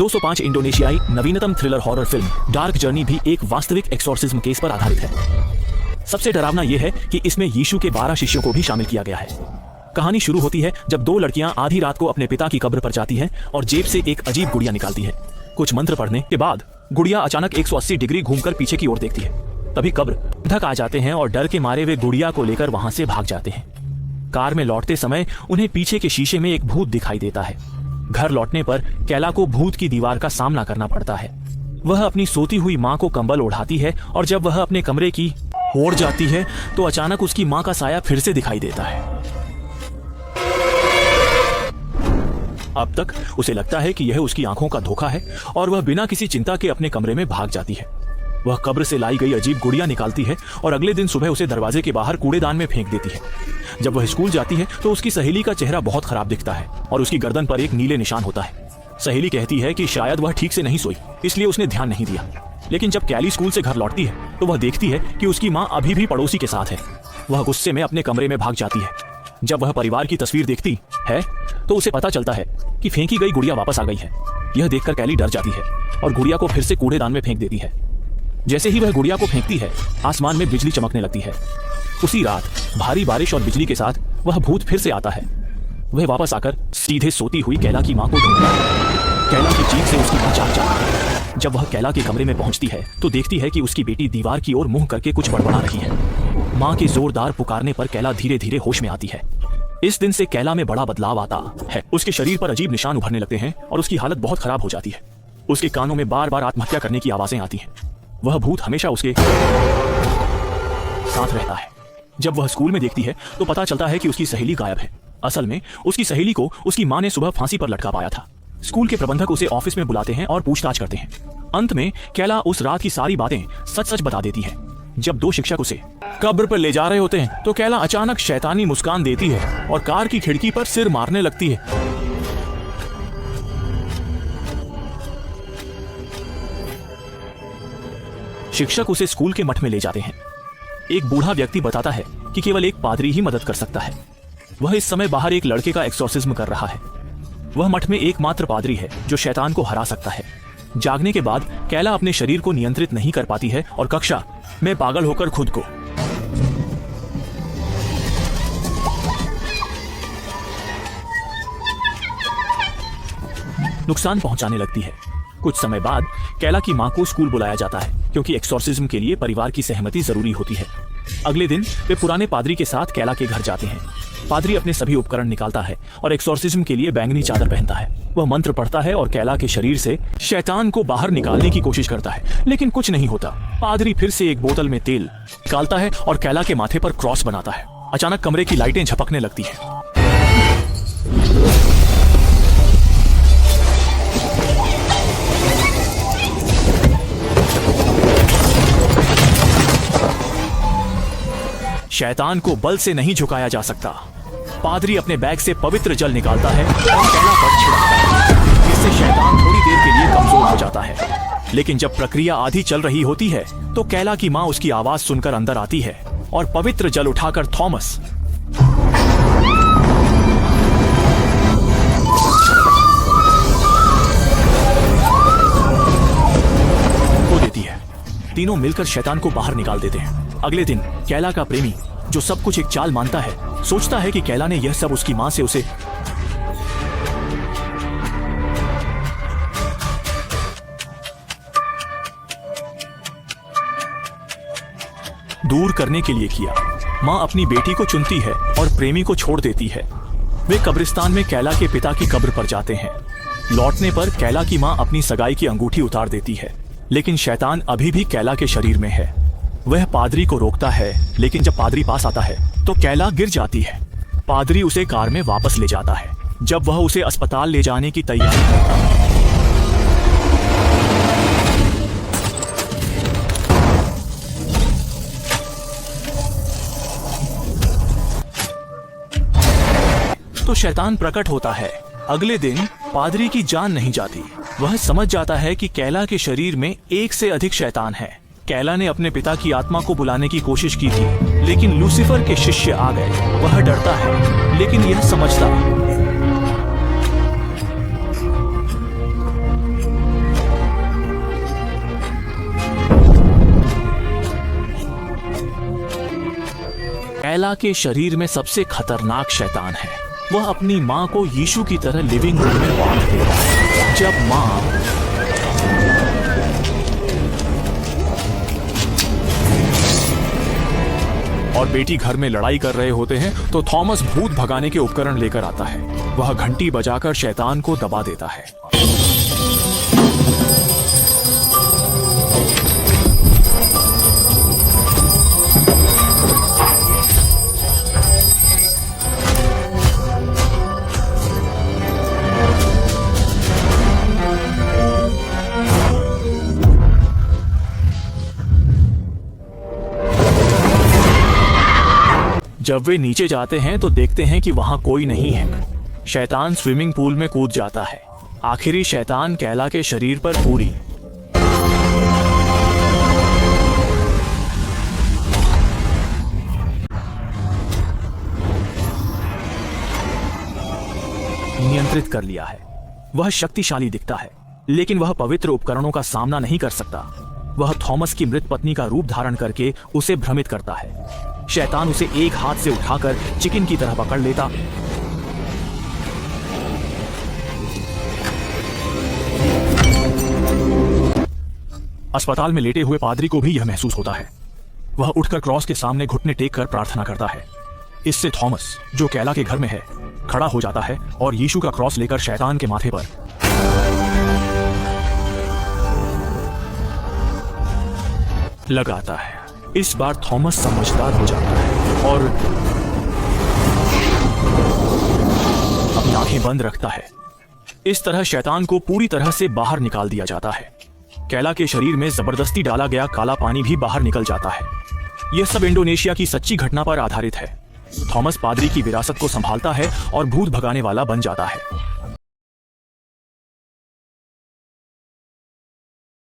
205 इंडोनेशियाई नवीनतम thriller horror film dark journey भी एक वास्तविक एक्सोर्सिज्म केस पर आधारित है। सबसे डरावना यह है कि इसमें यीशु के 12 शिष्यों को भी शामिल किया गया है। कहानी शुरू होती है जब दो लड़कियां आधी रात को अपने पिता की कब्र पर जाती हैं और जेब से एक अजीब गुड़िया निकालती हैं। कुछ मंत्र पढ़ने के बाद गुड़िया अचानक 180 डिग्री घूमकर पीछे की ओर देखती है। तभी कब्र धक आ जाते हैं और डर के मारे वे गुड़िया को लेकर वहां से भाग जाते हैं। कार में लौटते समय उन्हें पीछे के शीशे में एक भूत दिखाई देता है। घर लौटने पर कैला को भूत की दीवार का सामना करना पड़ता है। वह अपनी सोती हुई माँ को कंबल ओढ़ाती है और जब वह अपने कमरे की ओर जाती है तो अचानक उसकी माँ का साया फिर से दिखाई देता है। अब तक उसे लगता है कि यह उसकी आंखों का धोखा है और वह बिना किसी चिंता के अपने कमरे में भाग जाती है। वह कब्र से लाई गई अजीब गुड़िया निकालती है और अगले दिन सुबह उसे दरवाजे के बाहर कूड़ेदान में फेंक देती है। जब वह स्कूल जाती है तो उसकी सहेली का चेहरा बहुत खराब दिखता है और उसकी गर्दन पर एक नीले निशान होता है। सहेली कहती है कि शायद वह ठीक से नहीं सोई, इसलिए उसने ध्यान नहीं दिया। लेकिन जब कैली स्कूल से घर लौटती है तो वह देखती है कि उसकी माँ अभी भी पड़ोसी के साथ है। वह गुस्से में अपने कमरे में भाग जाती है। जब वह परिवार की तस्वीर देखती है तो उसे पता चलता है कि फेंकी गई गुड़िया वापस आ गई है। यह देखकर कैली डर जाती है और गुड़िया को फिर से कूड़ेदान में फेंक देती है। जैसे ही वह गुड़िया को फेंकती है, आसमान में बिजली चमकने लगती है। उसी रात भारी बारिश और बिजली के साथ वह भूत फिर से आता है। वह वापस आकर सीधे सोती हुई कैला की माँ को ढूंढता है। कैला की चीख से उसकी माँ जाग जाती है। जब वह कैला के कमरे में पहुंचती है तो देखती है कि उसकी बेटी दीवार की ओर मुंह करके कुछ बड़बड़ा रही है। माँ के जोरदार पुकारने पर कैला धीरे धीरे होश में आती है। इस दिन से कैला में बड़ा बदलाव आता है। उसके शरीर पर अजीब निशान उभरने लगते हैं और उसकी हालत बहुत खराब हो जाती है। उसके कानों में बार बार आत्महत्या करने की आवाजें आती हैं। वह भूत हमेशा उसके साथ रहता है। जब वह स्कूल में देखती है तो पता चलता है कि उसकी सहेली गायब है। असल में उसकी सहेली को उसकी माँ ने सुबह फांसी पर लटका पाया था। स्कूल के प्रबंधक उसे ऑफिस में बुलाते हैं और पूछताछ करते हैं। अंत में कैला उस रात की सारी बातें सच सच बता देती है। जब दो शिक्षक उसे कब्र पर ले जा रहे होते हैं तो कैला अचानक शैतानी मुस्कान देती है और कार की खिड़की पर सिर मारने लगती है। शिक्षक उसे स्कूल के मठ में ले जाते हैं। एक बूढ़ा व्यक्ति बताता है कि केवल एक पादरी ही मदद कर सकता है। वह इस समय बाहर एक लड़के का एक्सोर्सिज्म कर रहा है। वह मठ में एकमात्र पादरी है जो शैतान को हरा सकता है। जागने के बाद कैला अपने शरीर को नियंत्रित नहीं कर पाती है और कक्षा में पागल होकर खुद को नुकसान पहुंचाने लगती है। कुछ समय बाद कैला की मां को स्कूल बुलाया जाता है क्योंकि एक्सोर्सिज्म के लिए परिवार की सहमति जरूरी होती है। अगले दिन वे पुराने पादरी के साथ कैला के घर जाते हैं। पादरी अपने सभी उपकरण निकालता है और एक्सोर्सिज्म के लिए बैंगनी चादर पहनता है। वह मंत्र पढ़ता है और कैला के शरीर से शैतान को बाहर निकालने की कोशिश करता है, लेकिन कुछ नहीं होता। पादरी फिर से एक बोतल में तेल निकालता है और कैला के माथे पर क्रॉस बनाता है। अचानक कमरे की लाइटें झपकने लगती हैं। शैतान को बल से नहीं झुकाया जा सकता। पादरी अपने बैग से पवित्र जल निकालता है और कैला पर छिड़कता है। इससे शैतान थोड़ी देर के लिए कमजोर हो जाता है। लेकिन जब प्रक्रिया आधी चल रही होती है तो कैला की मां उसकी आवाज सुनकर अंदर आती है और पवित्र जल उठाकर थॉमस को देती है। तीनों मिलकर शैतान को बाहर निकाल देते हैं। अगले दिन कैला का प्रेमी, जो सब कुछ एक चाल मानता है, सोचता है कि कैला ने यह सब उसकी मां से उसे दूर करने के लिए किया। मां अपनी बेटी को चुनती है और प्रेमी को छोड़ देती है। वे कब्रिस्तान में कैला के पिता की कब्र पर जाते हैं। लौटने पर कैला की मां अपनी सगाई की अंगूठी उतार देती है, लेकिन शैतान अभी भी कैला के शरीर में है। वह पादरी को रोकता है, लेकिन जब पादरी पास आता है तो कैला गिर जाती है। पादरी उसे कार में वापस ले जाता है। जब वह उसे अस्पताल ले जाने की तैयारी करता है तो शैतान प्रकट होता है। अगले दिन पादरी की जान नहीं जाती। वह समझ जाता है कि कैला के शरीर में एक से अधिक शैतान है। कैला ने अपने पिता की आत्मा को बुलाने की कोशिश की थी, लेकिन लूसीफर के शिष्य आ गए। वह डरता है, लेकिन यह समझता कैला के शरीर में सबसे खतरनाक शैतान है। वह अपनी माँ को यीशु की तरह लिविंग रूम में बांध देता है। जब माँ और बेटी घर में लड़ाई कर रहे होते हैं तो थॉमस भूत भगाने के उपकरण लेकर आता है। वह घंटी बजाकर शैतान को दबा देता है। जब वे नीचे जाते हैं तो देखते हैं कि वहां कोई नहीं है। शैतान स्विमिंग पूल में कूद जाता है। आखिरी शैतान कैला के शरीर पर पूरी नियंत्रित कर लिया है। वह शक्तिशाली दिखता है, लेकिन वह पवित्र उपकरणों का सामना नहीं कर सकता। वह थॉमस की मृत पत्नी का रूप धारण करके उसे भ्रमित करता है। शैतान उसे एक हाथ से उठाकर चिकन की तरह पकड़ लेता अस्पताल में लेटे हुए पादरी को भी यह महसूस होता है। वह उठकर क्रॉस के सामने घुटने टेक कर प्रार्थना करता है। इससे थॉमस, जो कैला के घर में है, खड़ा हो जाता है और यीशु का क्रॉस लेकर शैतान के माथे पर लगाता है। इस बार थॉमस समझदार हो जाता है और अपनी आंखें बंद रखता है। इस तरह शैतान को पूरी तरह से बाहर निकाल दिया जाता है। कैला के शरीर में जबरदस्ती डाला गया काला पानी भी बाहर निकल जाता है। यह सब इंडोनेशिया की सच्ची घटना पर आधारित है। थॉमस पादरी की विरासत को संभालता है और भूत भगाने वाला बन जाता है।